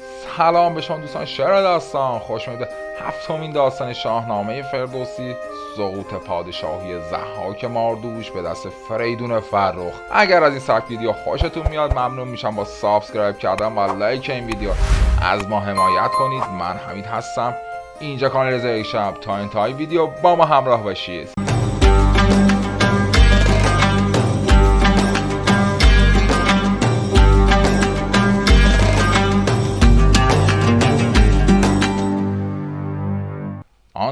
سلام به شما دوستان شعر داستان، خوش اومدید. هفتمین داستان شاهنامه فردوسی، سقوط پادشاهی ضحاک ماردوش به دست فریدون فرخ. اگر از این سبک ویدیو خوشتون میاد ممنون میشم با سابسکرایب کردن و لایک این ویدیو از ما حمایت کنید. من حمید هستم، اینجا کانال رضا یکشب. تا انتهای ویدیو با ما همراه باشید.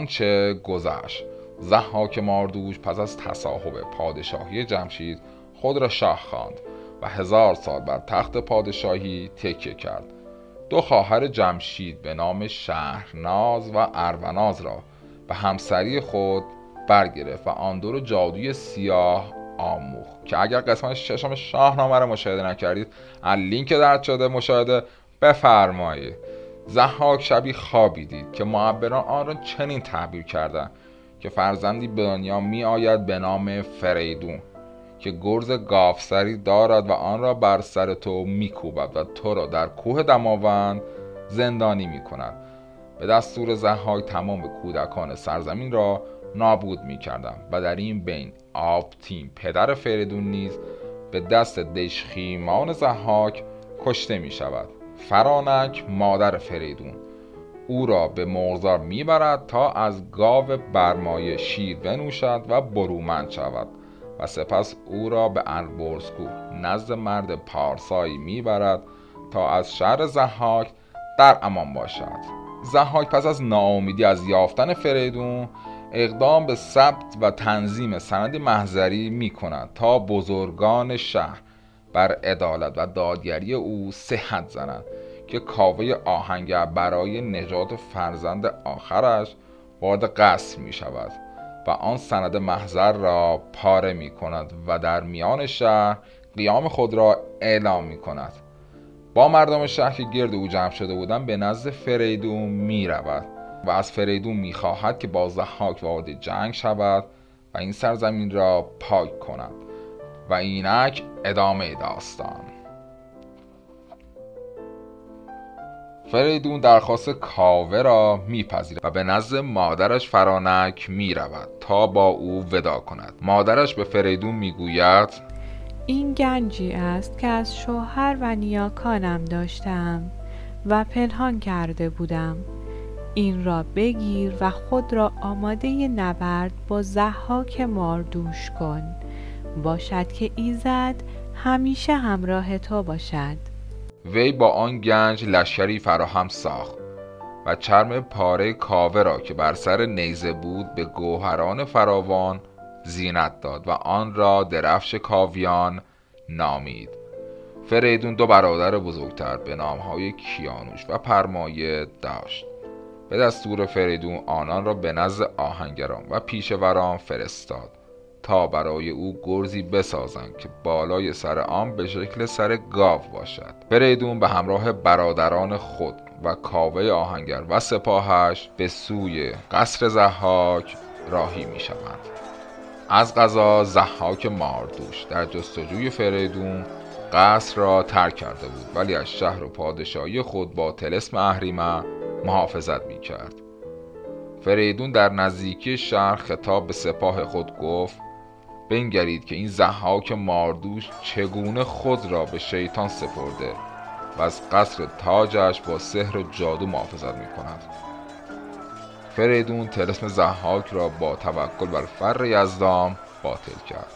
آنچه گذشت. ضحاک ماردوش پس از تصاحب پادشاهی جمشید خود را شاه خواند و 1000 سال بر تخت پادشاهی تکیه کرد. دو خواهر جمشید به نام شهرناز و ارواناز را به همسری خود برگرفت و آن دو رو جادوی سیاه آموخت که اگر قسمت ششم شاهنامه را مشاهده نکردید از لینک درد شده مشاهده بفرمایید. ضحاک شبی خوابی دید که معبران آن را چنین تعبیر کردند که فرزندی به دنیا می آید به نام فریدون که گرز گاوسری دارد و آن را بر سر تو می کوبد و تو را در کوه دماوند زندانی می کند. به دستور ضحاک تمام کودکان سرزمین را نابود می کردند و در این بین آبتین پدر فریدون نیز به دست دژخیمان ضحاک کشته می شود. فرانک مادر فریدون او را به مرغزار میبرد تا از گاو برمایه شیر بنوشد و برومند شود و سپس او را به البرزکوه نزد مرد پارسایی میبرد تا از شر ضحاک در امان باشد. ضحاک پس از ناامیدی از یافتن فریدون اقدام به ثبت و تنظیم سند محضری میکند تا بزرگان شهر بر عدالت و دادگری او صحت زنند که کاوه آهنگر برای نجات فرزند آخرش وارد قصر می شود و آن سند محضر را پاره می کند و در میان شهر قیام خود را اعلام می کند. با مردم شهر که گرد او جمع شده بودند به نزد فریدون می رود و از فریدون می خواهد که با ضحاک وارد جنگ شود و این سرزمین را پاک کند. و اینک ادامه داستان. فریدون درخواست کاوه را میپذیرد و به نزد مادرش فرانک میرود تا با او ودا کند. مادرش به فریدون میگوید این گنجی است که از شوهر و نیاکانم داشتم و پنهان کرده بودم. این را بگیر و خود را آماده نبرد با ضحاک ماردوش کن. باشد که ایزد همیشه همراه تو باشد. وی با آن گنج لشکری فراهم ساخت و چرم پاره کاوه را که بر سر نیزه بود به گوهران فراوان زینت داد و آن را درفش کاویان نامید. فریدون دو برادر بزرگتر به نامهای کیانوش و پرمایه داشت. به دستور فریدون آنان را به نزد آهنگران و پیشوران فرستاد تا برای او گرزی بسازند که بالای سر آن به شکل سر گاو باشد. فریدون به همراه برادران خود و کاوه آهنگر و سپاهش به سوی قصر ضحاک راهی می شوند. از قضا ضحاک ماردوش در جستجوی فریدون قصر را ترک کرده بود ولی از شهر و پادشاهی خود با طلسم اهریمن محافظت می کرد. فریدون در نزدیکی شهر خطاب به سپاه خود گفت بنگرید که این ضحاک ماردوش چگونه خود را به شیطان سپرده و از قصر تاجش با سحر و جادو محافظت می کند. فریدون طلسم ضحاک را با توکل بر فر یزدان باطل کرد.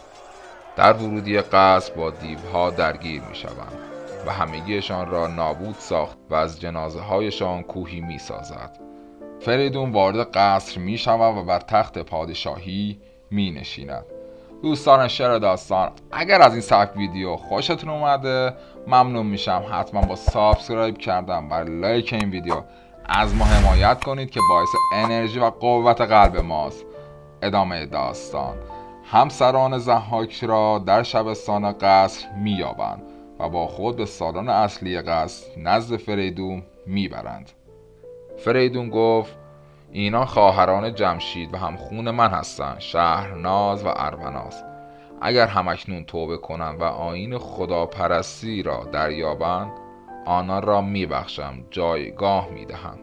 در ورودی قصر با دیوها درگیر می شوند و همگیشان را نابود ساخت و از جنازه هایشان کوهی می سازد. فریدون وارد قصر می شود و بر تخت پادشاهی می نشیند. دوستان شعر داستان، اگر از این سبک ویدیو خوشتون اومده ممنون میشم حتما با سابسکرایب کردن و لایک این ویدیو از ما حمایت کنید که باعث انرژی و قوت قلب ماست. ادامه داستان. همسران ضحاک را در شبستان قصر مییابند و با خود به سالن اصلی قصر نزد فریدون میبرند. فریدون گفت اینا خواهران جمشید و همخون من هستند، شهرناز و ارواناز. اگر همکنون توبه کنند و آیین خداپرستی را دریابند آنان را میبخشم، جایگاه میدهم.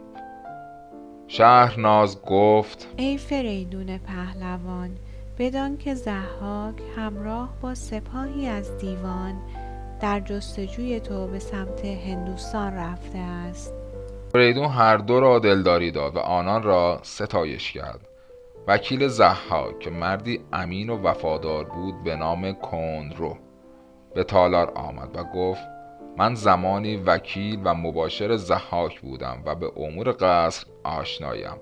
شهرناز گفت: ای فریدون پهلوان، بدان که ضحاک همراه با سپاهی از دیوان در جستجوی تو به سمت هندوستان رفته است. فریدون هر دو را دلداری داد و آنان را ستایش کرد. وکیل ضحاک که مردی امین و وفادار بود به نام کندرو به تالار آمد و گفت: من زمانی وکیل و مباشر ضحاک بودم و به امور قصر آشنایم.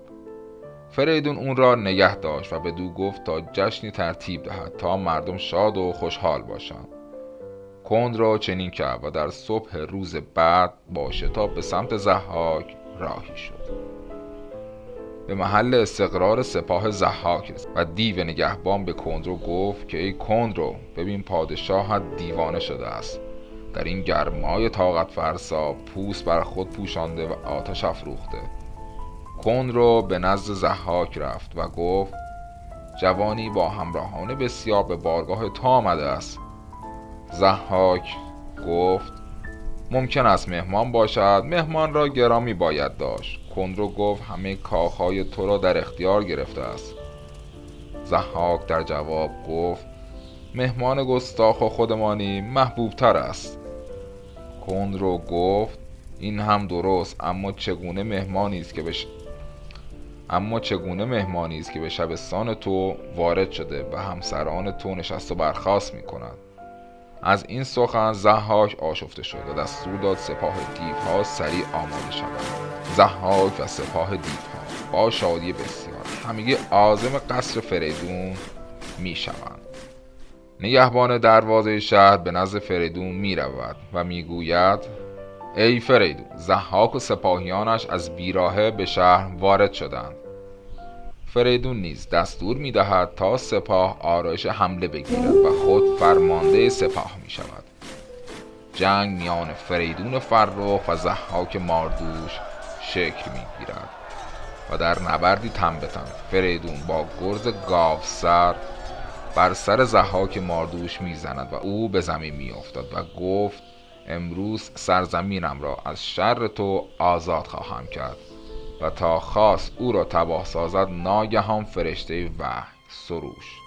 فریدون اون را نگه داشت و بدو گفت تا جشنی ترتیب دهد تا مردم شاد و خوشحال باشند. کندرو چنین کرد و در صبح روز بعد با شتاب به سمت ضحاک راهی شد. به محل استقرار سپاه ضحاک و دیو نگهبان به کندرو گفت که ای کندرو، ببین پادشاهت دیوانه شده است. در این گرمای طاقت فرسا پوست بر خود پوشانده و آتش افروخته. کندرو به نزد ضحاک رفت و گفت: جوانی با همراهان بسیار به بارگاه تو آمده است. ضحاک گفت: ممکن است مهمان باشد، مهمان را گرامی باید داشت. کندرو گفت: همه کاخهای تو را در اختیار گرفته است. ضحاک در جواب گفت: مهمان گستاخ و خودمانی محبوب تر است. کندرو گفت: این هم درست، اما چگونه مهمانی است که به شبستان تو وارد شده و همسران تو نشست و برخاست می کند. از این سخن ضحاک آشفته شد و دستور داد سپاه دیوها سریع آماده شوند. ضحاک و سپاه دیوها با شادی بسیار همگی عازم قصر فریدون می شوند. نگهبان دروازه شهر به نزد فریدون می رود و می گوید: ای فریدون، ضحاک و سپاهیانش از بیراهه به شهر وارد شدند. فریدون نیز دستور می دهد تا سپاه آرایش حمله بگیرد و خود فرمانده سپاه می شود. جنگ میان فریدون فرخ و ضحاک ماردوش شکل می گیرد و در نبردی تن به تن فریدون با گرز گاوسر بر سر ضحاک ماردوش می زند و او به زمین می افتد و گفت: امروز سرزمینم را از شر تو آزاد خواهم کرد. و تا خواست او را تباه سازد، ناگهان فرشته وحی سروش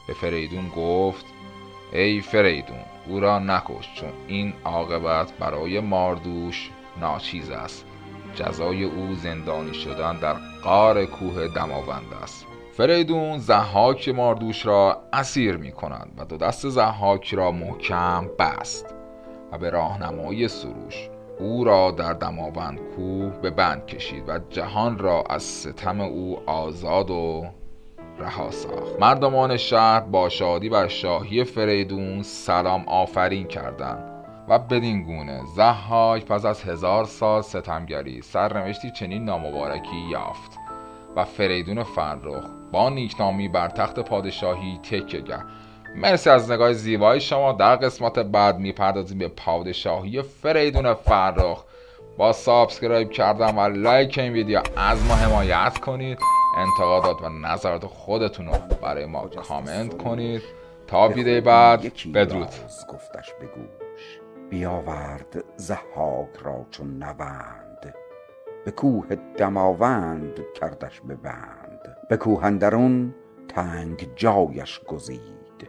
به فریدون گفت: ای فریدون، او را نکش، چون این عاقبت برای ماردوش ناچیز است. جزای او زندانی شدن در غار کوه دماوند است. فریدون ضحاک ماردوش را اسیر می کند و دو دست ضحاک را محکم بست و به راهنمایی سروش او را در دماوند کوه به بند کشید و جهان را از ستم او آزاد و رها ساخت. مردمان شهر با شادی بر شاهی فریدون سلام آفرین کردند و بدین گونه ضحاک پس از 1000 سال ستمگری سرنوشتی چنین نامبارکی یافت و فریدون فرخ با نیکنامی بر تخت پادشاهی تکیه کرد. مرسی از نگاه زیبای شما. در قسمت بعد میپردازیم به پادشاهی فریدون فرخ. با سابسکرایب کردن و لایک این ویدیو از ما حمایت کنید. انتقادات و نظرات خودتون رو برای ما کامنت کنید. تا ویدیو بعد، بدرود. گفتش به گوش، بیاورد ضحاک را چون نوند، به کوه دماوند کردش به بند. به کوه اندرون تنگ جایش گزید،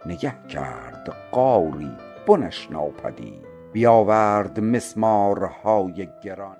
نگه کرد غاری بنش ناپدید. بیاورد مسمارهای گران